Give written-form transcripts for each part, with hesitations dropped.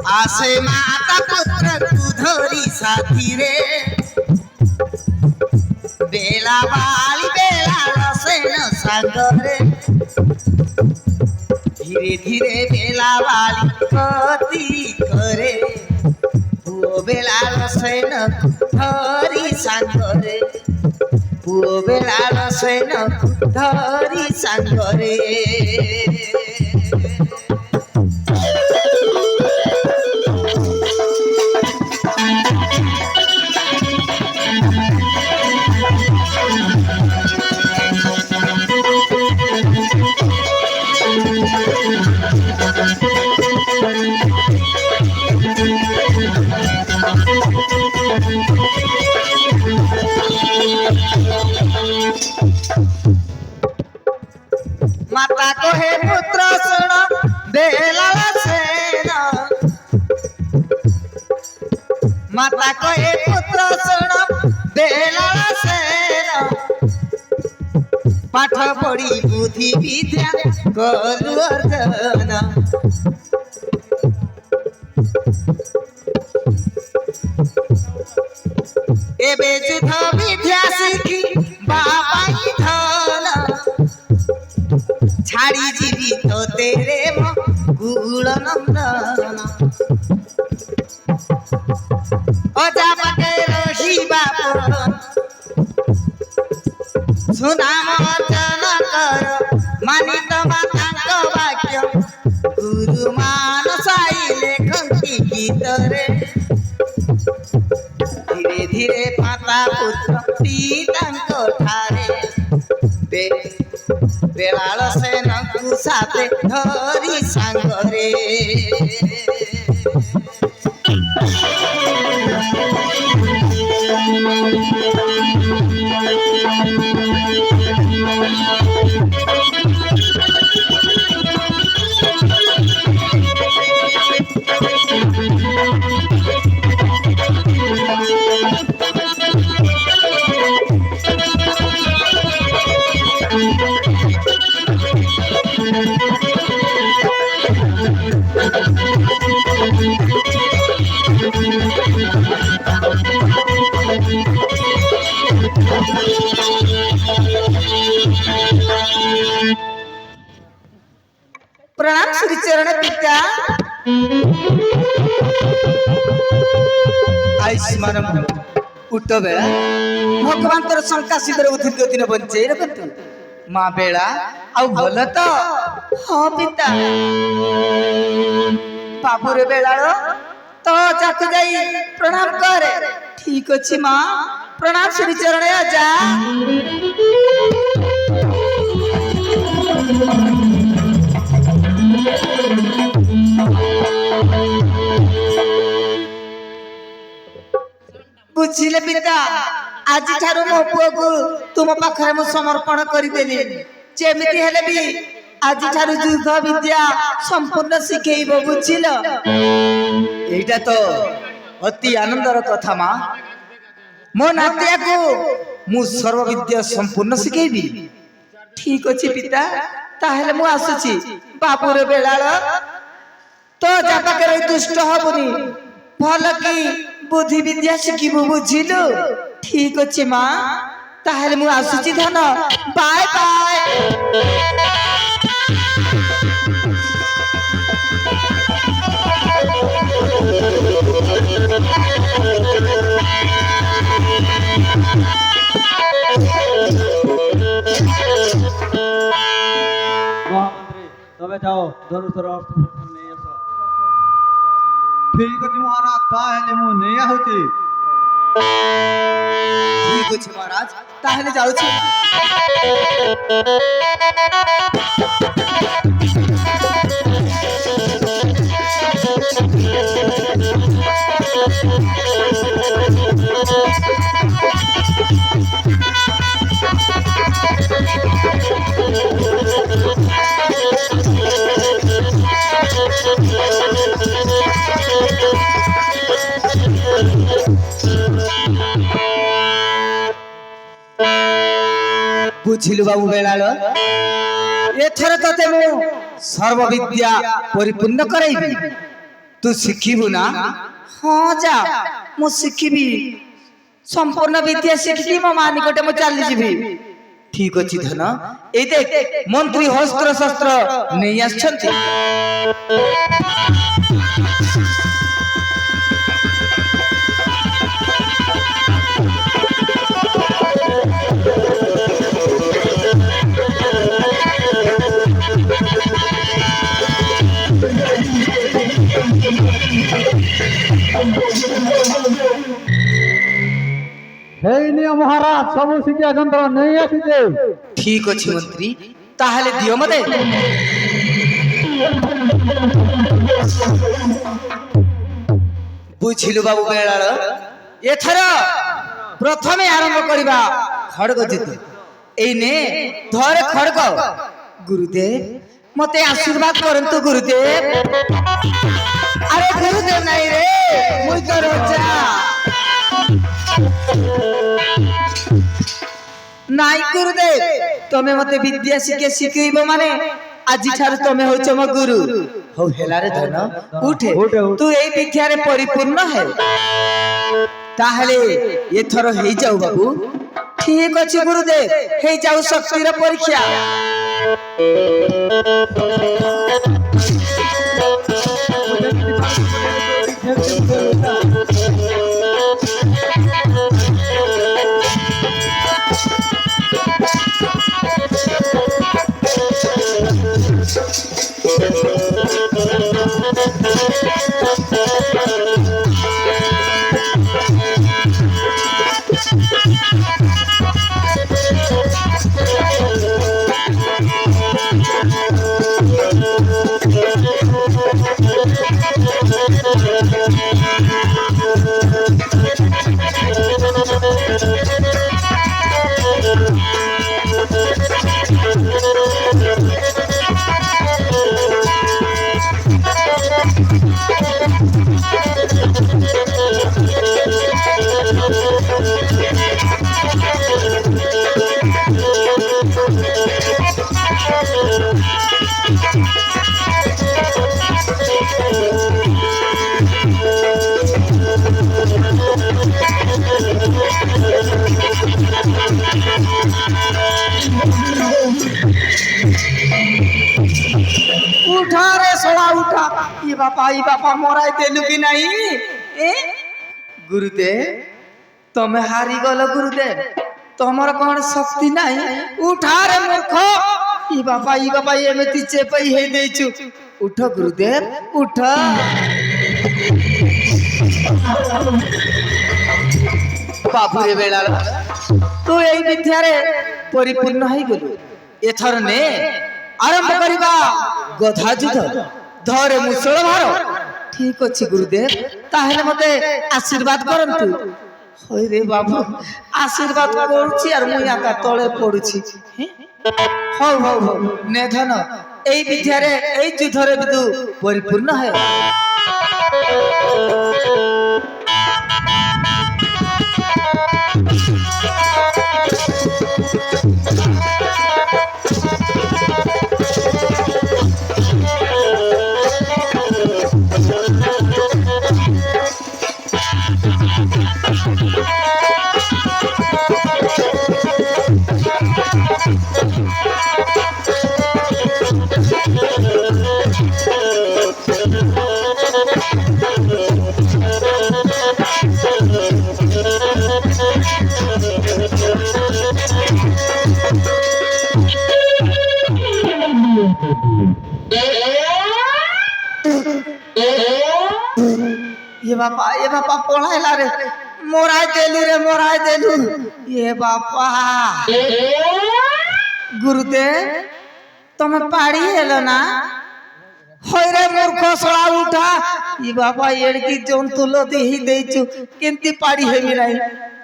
आसे माता पुत्र तू धरी साथी रे बेला बाली बेला रसेन सागरे धीरे धीरे बेला बाली कती करे पुओ बेला रसेन धरी सागरे पुओ बेला रसेन धरी सागरे माता को हे पुत्र सुन बेला सेन माता को हे पुत्र सुन बेला सेन पाठ पढ़ी बुद्धि विद्या कलु अर्जन एबे युद्ध विद्या शिखी बाबा धन छाड़ी जीवी तो तेरे गुण नंदन अजा पटे रही बापन सुना अर्जन कर मानित माता वाक्य गुरु मान साई लेखी गीत रे धीरे धीरे माता पुत्र पिता ठारे बेलाल से नकु साथे धरी सांगरे प्रणाम श्री चरण पिता आयुष्मान उठ बेला भगवान तोर शंका शीघ्र दीर्घ दिन बंचे रखतु माँ बेला आउ भल तो हाँ पिता बाबू रे बेला तो जाकु जाई प्रणाम करे ठीक अछि माँ प्रणाम श्री चरण जा बुझिले पिता आज ठारू मो पुओ को तुम पाखरे मु समर्पण करि देली जेमिति हेले भी आज ठारू युद्ध विद्या संपूर्ण शिखेइबो बुझिलो एटा तो अति आनंदर कथा मां मो नातिया को मु सर्व विद्या संपूर्ण शिखेइबी ठीक अछि पिता ताहेले मु आसुची बाबू रे बेलाळ तो जा पाखरे दुष्ट हबुनी भल की बुद्धि विद्या शिखिबु बुझिलु ठीक अछि मां ताहेले मु आसुची धन बाय बाय तबे जाओ धनुषर अर्थ नहीं आस ठीक अछि महाराज ताहेले मु नहीं आहुची ठीक अछि महाराज ताहेले जाउ छी बुझिलु बाबू बेलाल एथर तते मु सर्व विद्या परिपूर्ण करैबी ତୁ ଶିଖିବୁ ନା? ହଁ ଯା ମୁଁ ଶିଖିବି, ସମ୍ପୂର୍ଣ୍ଣ ବିଦ୍ୟା ଶିଖିକି ମୋ ମା ନିକଟେ ମୁଁ ଚାଲିଯିବି। ଠିକ ଅଛି ଧନ, ଏଇ ଦେଖ ମନ୍ତ୍ରୀ ଅସ୍ତ୍ର ଶସ୍ତ୍ର ନେଇ ଆସିଛନ୍ତି। ହେଇନି ମହାରାଜ, ସବୁ ଶିକ୍ଷା ଯନ୍ତ୍ର ନେଇ ଆସିଛେ। ঠিক ଅଛି মন্ত্রী, তাহলে দিও মতে। বুঝিলু বাবু বেড়াল, এথর প্রথমে আরম্ভ করিবা খড়গ যুদ্ধ। এই নে ধরে খড়গ। গুরুদেব মতে আশীর্বাদ করন্তু গুরুদেব। আরে গুরুদেব নাই রে, মুই তো রাজা। নাই গুরুদেব, তুমি মতে বিদ্যা শিখাইব মানে আজি ঠার তুমি হইছ মো গুরু। হও হেলারে ধন, উঠে তুই এই বিদ্যারে পরিপূর্ণ হে। তাহলে এথর হেই যাও বাবু। ঠিক আছে গুরুদেব, হেই যাও শক্তির পরীক্ষা। उठा रे सोड़ा उठा। ये बापा मोराई देलु कि नहीं? ए गुरुदेव तमे हारी गल गुरुदेव, तमर कौन शक्ति नहीं? उठा रे मूर्ख। ये बापा एमती चेपई हे देछु। उठ गुरुदेव उठ। बाबू रे बेला तू এই বিদ্যারে পরিপূর্ণ হই গলু। এথর নে আরম্ভ করিবা গধা যুদ্ধ। ধরে মুসল ভার। ঠিক আছে গুরুদেব, তাহলে মতে আশীর্বাদ করন্তু। হই রে বাবু, আশীর্বাদ করছি আর মুই আকা তলে পড়ুছি। হও হও হও নে ধন, এই বিদ্যারে এই যুদ্ধরে বিদু পরিপূর্ণ হয়। ये बापा पढ़ाइला रे, मोराई देलु रे, मोराई देलु। ये बापा गुरुदेव तमे पाड़ी हेलो ना? होय रे मूर्ख सोड़ा उठा। ये बापा एड़की जंतु लदी ही देछु, केंती पाड़ी हेबी नाही।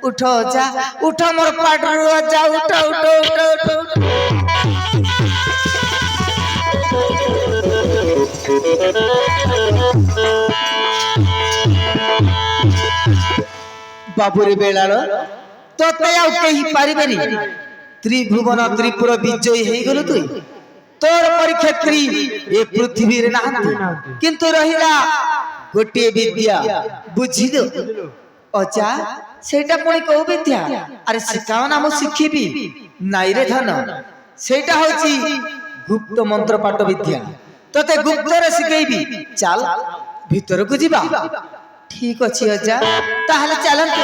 उठो जा, उठो मोर पाडरू जा, उठो उठो उठो उठो। बाबुरे बेलाल तोते आउ केही पारिबेनी। त्रिभुवन त्रिपुर विजयी हेई गलु तुई। तोर परिक्षेत्री ए पृथ्वी रे नाहंती, किंतु रहिला ଗୋଟିଏ ବିଦ୍ୟା ବୁଝିଲୁ ଅଜା ସେଇଟା ପୁଣି କୋଉ ବିଦ୍ୟା ଆରେ ଶିଖାଅ ନା ମୁଁ ଶିଖିବି ନାଇରେ ଧନ ସେଇଟା ହଉଛି ଗୁପ୍ତ ମନ୍ତ୍ର ପାଠ ବିଦ୍ୟା ତତେ ଗୁପ୍ତରେ ଶିଖେଇବି ଚାଲ ଭିତରକୁ ଯିବା ଠିକ ଅଛି ଅଜା ତାହେଲେ ଚାଲନ୍ତୁ